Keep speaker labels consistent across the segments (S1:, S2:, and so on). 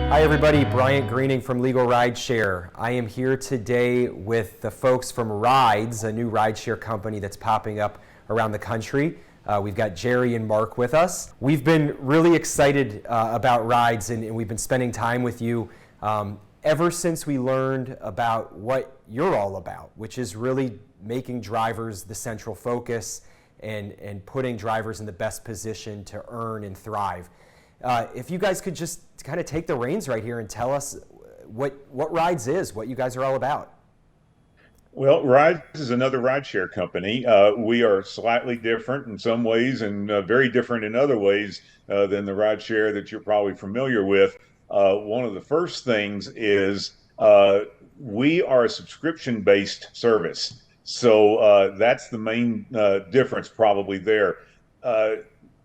S1: Hi everybody, Bryant Greening from LegalRideshare. I am here today with the folks from Wridz, a new rideshare company that's popping up around the country. We've got Jerry and Mark with us. We've been really excited about Wridz and we've been spending time with you ever since we learned about what you're all about, which is really making drivers the central focus and putting drivers in the best position to earn and thrive. If you guys could just kind of take the reins right here and tell us what Wridz is, what you guys are all about.
S2: Well, Wridz is another rideshare company. We are slightly different in some ways and very different in other ways than the rideshare that you're probably familiar with. One of the first things is we are a subscription-based service. So that's the main difference probably there.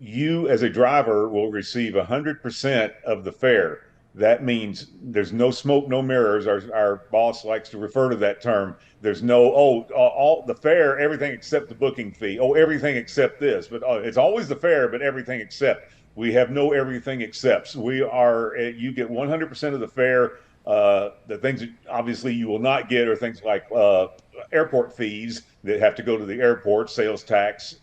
S2: You, as a driver, will receive 100% of the fare. That means there's no smoke, no mirrors. Our boss likes to refer to that term. There's no, all the fare, everything except the booking fee. Oh, everything except this. But it's always the fare, but everything except. We have no everything excepts. You get 100% of the fare. The things that obviously you will not get are things like airport fees that have to go to the airport, sales tax,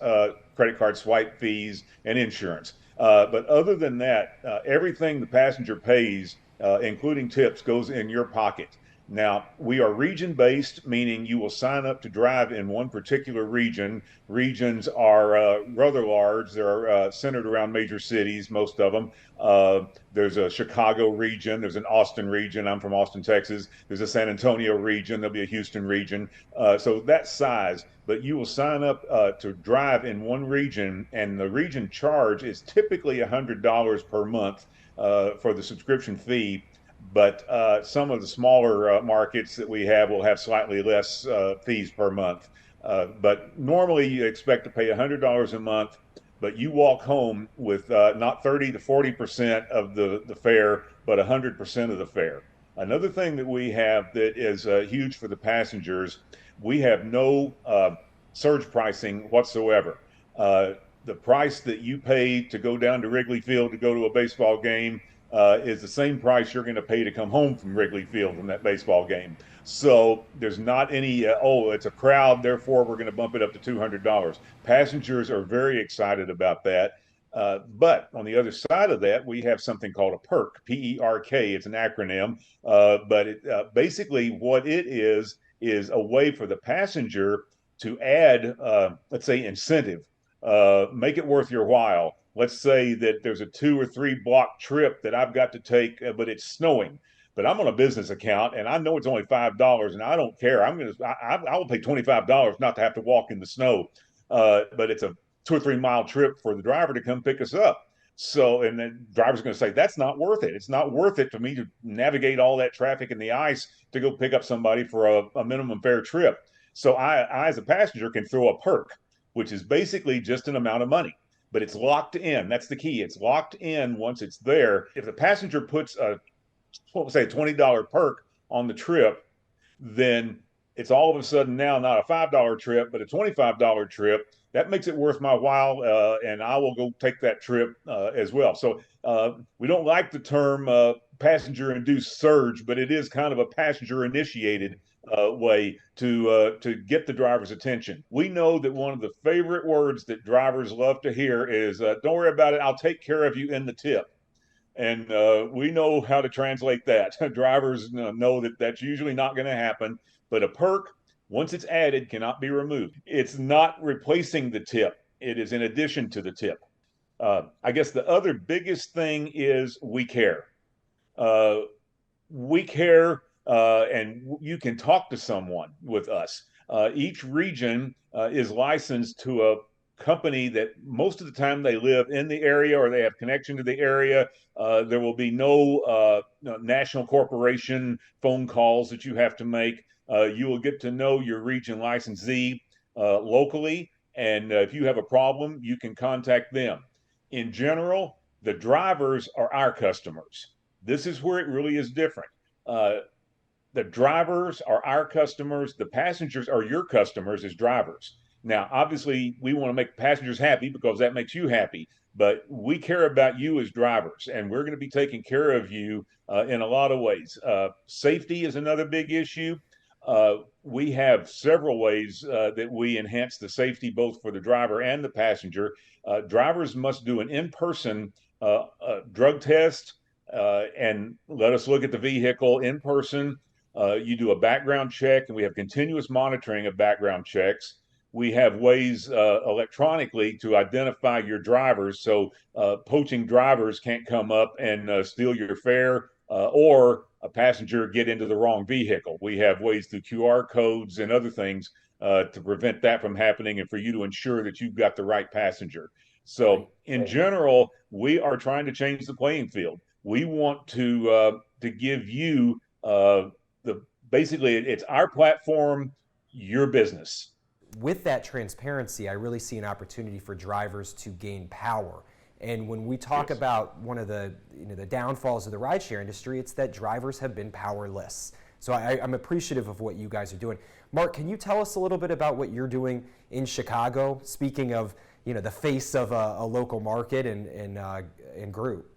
S2: credit card swipe fees, and insurance. But other than that, everything the passenger pays, including tips, goes in your pocket. Now, we are region based, meaning you will sign up to drive in one particular region. Regions are rather large. They're centered around major cities, most of them. There's a Chicago region, there's an Austin region. I'm from Austin, Texas. There's a San Antonio region, there'll be a Houston region. So that size, but you will sign up to drive in one region, and the region charge is typically $100 per month for the subscription fee. But some of the smaller markets that we have will have slightly less fees per month. But normally you expect to pay $100 a month, but you walk home with not 30 to 40% of the fare, but 100% of the fare. Another thing that we have that is huge for the passengers, we have no surge pricing whatsoever. The price that you pay to go down to Wrigley Field to go to a baseball game is the same price you're going to pay to come home from Wrigley Field from that baseball game. So there's not any, it's a crowd, therefore we're going to bump it up to $200. Passengers are very excited about that. But on the other side of that, we have something called a perk, P-E-R-K. It's an acronym. Basically what it is a way for the passenger to add, let's say, incentive, make it worth your while. Let's say that there's a 2 or 3 block trip that I've got to take, but it's snowing. But I'm on a business account and I know it's only $5 and I don't care. I will pay $25 not to have to walk in the snow. But it's a 2 or 3 mile trip for the driver to come pick us up. So, and then the driver's going to say, that's not worth it. It's not worth it for me to navigate all that traffic in the ice to go pick up somebody for a minimum fare trip. So I, as a passenger, can throw a perk, which is basically just an amount of money, but it's locked in. That's the key. It's locked in once it's there. If the passenger puts what we'll say, a $20 perk on the trip, then it's all of a sudden now not a $5 trip, but a $25 trip. That makes it worth my while, and I will go take that trip as well. So we don't like the term passenger-induced surge, but it is kind of a passenger-initiated way to get the driver's attention. We know that one of the favorite words that drivers love to hear is, don't worry about it, I'll take care of you in the tip. And we know how to translate that. Drivers know that that's usually not going to happen, but a perk, once it's added, cannot be removed. It's not replacing the tip. It is in addition to the tip. I guess the other biggest thing is we care. Uh, we care, and you can talk to someone with us. Each region is licensed to a company that most of the time they live in the area or they have connection to the area. There will be no national corporation phone calls that you have to make. You will get to know your region licensee locally, and if you have a problem, you can contact them. In general, the drivers are our customers. This is where it really is different. Uh, the drivers are our customers. The passengers are your customers as drivers. Now, obviously, we want to make passengers happy because that makes you happy. but we care about you as drivers, and we're going to be taking care of you in a lot of ways. Safety is another big issue. We have several ways that we enhance the safety both for the driver and the passenger. Drivers must do an in-person drug test and let us look at the vehicle in person. You do a background check, and we have continuous monitoring of background checks. We have ways electronically to identify your drivers, so poaching drivers can't come up and steal your fare or a passenger get into the wrong vehicle. We have ways through QR codes and other things to prevent that from happening and for you to ensure that you've got the right passenger. So, in general, we are trying to change the playing field. We want to give you the basically it's our platform, your business.
S1: With that transparency, I really see an opportunity for drivers to gain power. And when we talk about one of the the downfalls of the rideshare industry, it's that drivers have been powerless. So I'm appreciative of what you guys are doing. Mark, can you tell us a little bit about what you're doing in Chicago? Speaking of the face of a local market and group.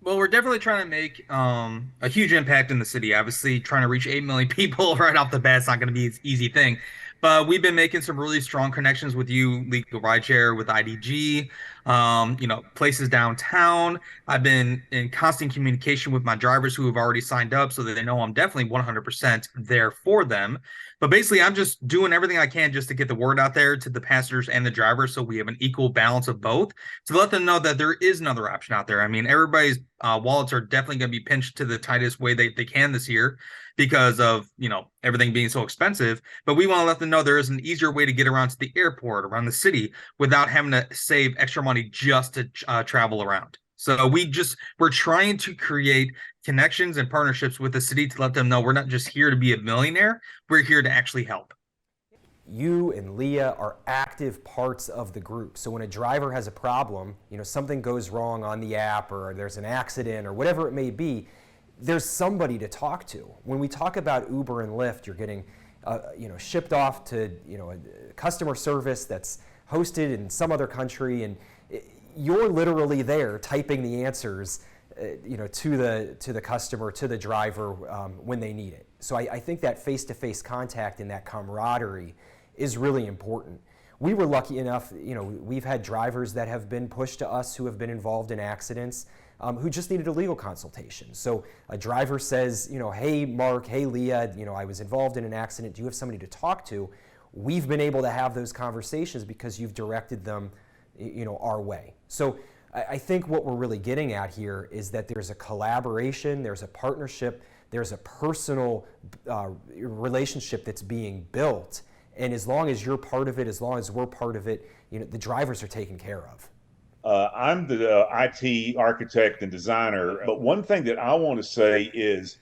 S3: Well, we're definitely trying to make a huge impact in the city. Obviously, trying to reach 8 million people right off the bat is not going to be an easy thing. But we've been making some really strong connections with you, Legal Rideshare, with IDG, places downtown. I've been in constant communication with my drivers who have already signed up so that they know I'm definitely 100% there for them. But basically, I'm just doing everything I can just to get the word out there to the passengers and the drivers so we have an equal balance of both to let them know that there is another option out there. I mean, everybody's wallets are definitely going to be pinched to the tightest way they can this year because of, everything being so expensive. But we want to let them know there is an easier way to get around to the airport, around the city without having to save extra money just to travel around. So we're trying to create connections and partnerships with the city to let them know we're not just here to be a millionaire, we're here to actually help.
S1: You and Leah are active parts of the group. So when a driver has a problem, something goes wrong on the app or there's an accident or whatever it may be, there's somebody to talk to. When we talk about Uber and Lyft, you're getting shipped off to a customer service that's hosted in some other country, and you're literally there typing the answers to the customer, to the driver when they need it. So I think that face-to-face contact and that camaraderie is really important. We were lucky enough, we've had drivers that have been pushed to us who have been involved in accidents who just needed a legal consultation. So a driver says, hey, Mark, hey, Leah, I was involved in an accident. Do you have somebody to talk to? We've been able to have those conversations because you've directed them, our way. So I think what we're really getting at here is that there's a collaboration, there's a partnership, there's a personal relationship that's being built. And as long as you're part of it, as long as we're part of it, the drivers are taken care of.
S2: I'm the IT architect and designer, but one thing that I want to say is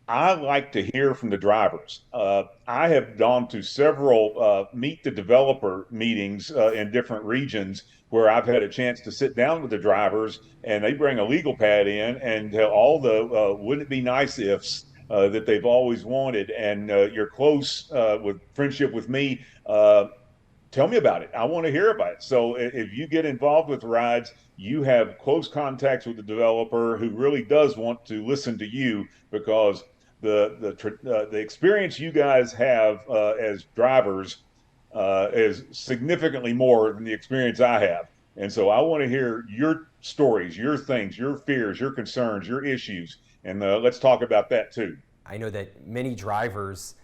S2: I like to hear from the drivers. I have gone to several meet the developer meetings in different regions where I've had a chance to sit down with the drivers, and they bring a legal pad in and tell all the wouldn't it be nice ifs that they've always wanted. And you're close with friendship with me. Tell me about it. I want to hear about it. So if you get involved with rides, you have close contacts with the developer who really does want to listen to you, because the experience you guys have as drivers is significantly more than the experience I have. And so I want to hear your stories, your things, your fears, your concerns, your issues, and let's talk about that too.
S1: I know that many drivers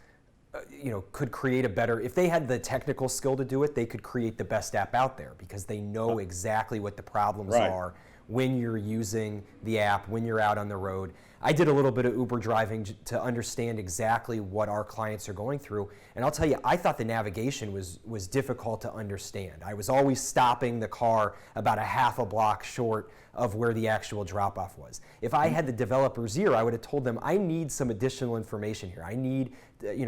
S1: could create a better, if they had the technical skill to do it, they could create the best app out there because they know exactly what the problems are when you're using the app, when you're out on the road. I did a little bit of Uber driving to understand exactly what our clients are going through. And I'll tell you, I thought the navigation was difficult to understand. I was always stopping the car about a half a block short of where the actual drop-off was. If I had the developer's ear, I would have told them, I need some additional information here. I need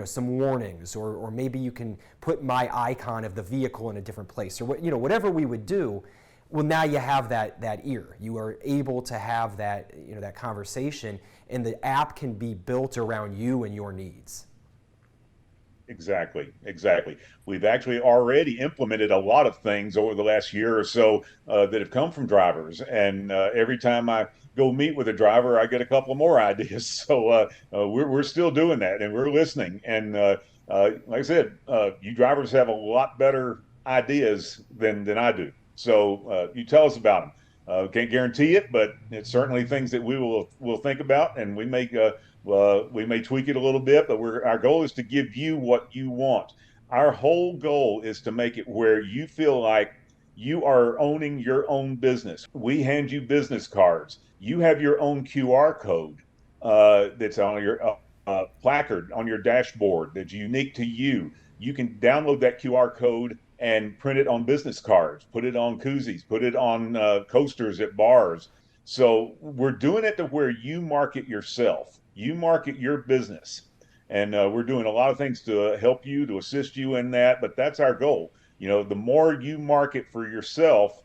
S1: some warnings, or maybe you can put my icon of the vehicle in a different place, or whatever we would do. Well, now you have that ear. You are able to have that that conversation, and the app can be built around you and your needs.
S2: Exactly, exactly. We've actually already implemented a lot of things over the last year or so that have come from drivers, and every time I go meet with a driver, I get a couple more ideas. So we're still doing that, and we're listening. And like I said, you drivers have a lot better ideas than I do. So you tell us about them. Can't guarantee it, but it's certainly things that will think about, and we may tweak it a little bit, but our goal is to give you what you want. Our whole goal is to make it where you feel like you are owning your own business. We hand you business cards. You have your own QR code that's on your placard on your dashboard that's unique to you. You can download that QR code and print it on business cards, put it on koozies, put it on coasters at bars. So we're doing it to where you market yourself, you market your business. And we're doing a lot of things to help you, to assist you in that. But that's our goal. You know, the more you market for yourself,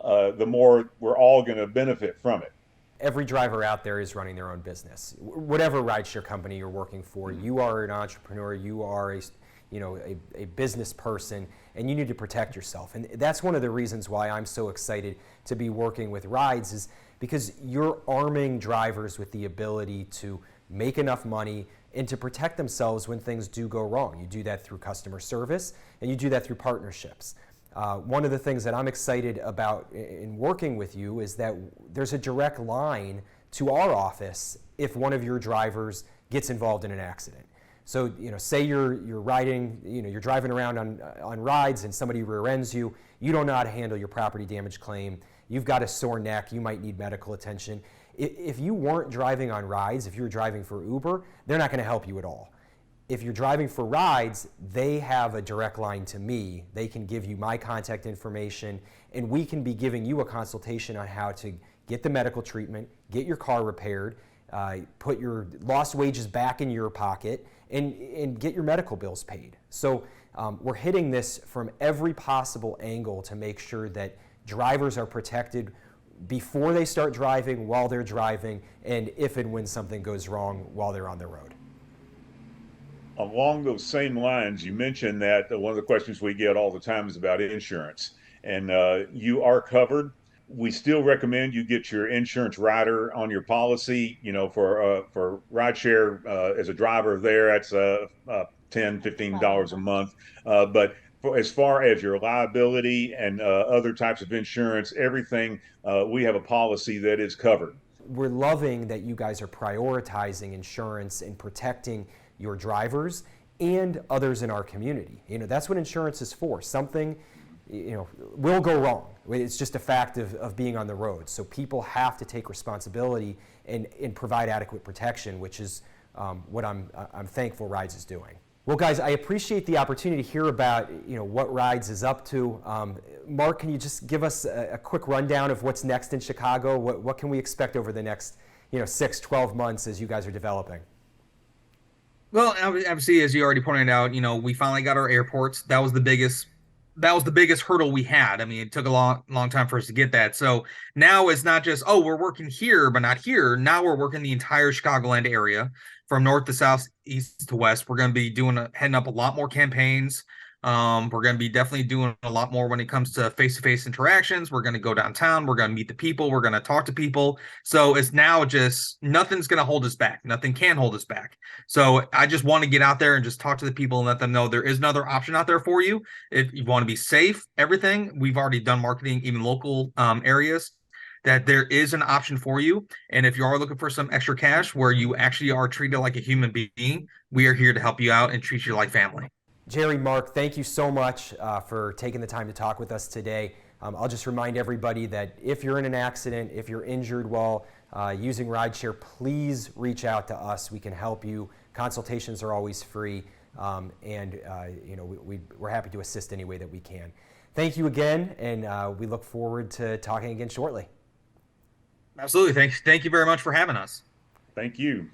S2: the more we're all going to benefit from it.
S1: Every driver out there is running their own business. Whatever rideshare company you're working for, you are an entrepreneur, you are a business person, and you need to protect yourself. And that's one of the reasons why I'm so excited to be working with Wridz, is because you're arming drivers with the ability to make enough money and to protect themselves when things do go wrong. You do that through customer service, and you do that through partnerships. One of the things that I'm excited about in working with you is that there's a direct line to our office if one of your drivers gets involved in an accident. So, say you're riding, you're driving around on rides and somebody rear ends you. You don't know how to handle your property damage claim. You've got a sore neck. You might need medical attention. If you weren't driving on rides, if you were driving for Uber, they're not going to help you at all. If you're driving for Wridz, they have a direct line to me. They can give you my contact information, and we can be giving you a consultation on how to get the medical treatment, get your car repaired, put your lost wages back in your pocket, and get your medical bills paid. So we're hitting this from every possible angle to make sure that drivers are protected before they start driving, while they're driving, and if and when something goes wrong while they're on the road.
S2: Along those same lines, you mentioned that one of the questions we get all the time is about insurance, and you are covered. We still recommend you get your insurance rider on your policy. For rideshare as a driver, there that's $10-15 a month. But as far as your liability and other types of insurance, everything, we have a policy that is covered.
S1: We're loving that you guys are prioritizing insurance and protecting your drivers and others in our community. That's what insurance is for. Something, will go wrong. It's just a fact of being on the road. So people have to take responsibility and provide adequate protection, which is what I'm thankful Wridz is doing. Well, guys, I appreciate the opportunity to hear about what Wridz is up to. Mark, can you just give us a quick rundown of what's next in Chicago? What can we expect over the next 6-12 months as you guys are developing?
S3: Well, obviously, as you already pointed out, we finally got our airports. That was the biggest hurdle we had. I mean, it took a long time for us to get that. So now it's not just, oh, we're working here, but not here. Now we're working the entire Chicagoland area from north to south, east to west. We're going to be heading up a lot more campaigns. We're going to be definitely doing a lot more when it comes to face-to-face interactions. We're going to go downtown. We're going to meet the people. We're going to talk to people. So it's now just nothing's going to hold us back. Nothing can hold us back. So I just want to get out there and just talk to the people and let them know there is another option out there for you. If you want to be safe, everything, we've already done marketing, even local areas, that there is an option for you. And if you are looking for some extra cash where you actually are treated like a human being, we are here to help you out and treat you like family.
S1: Jerry, Mark, thank you so much for taking the time to talk with us today. I'll just remind everybody that if you're in an accident, if you're injured while using rideshare, please reach out to us. We can help you. Consultations are always free, and we're happy to assist any way that we can. Thank you again, and we look forward to talking again shortly.
S3: Absolutely. Thank you very much for having us.
S2: Thank you.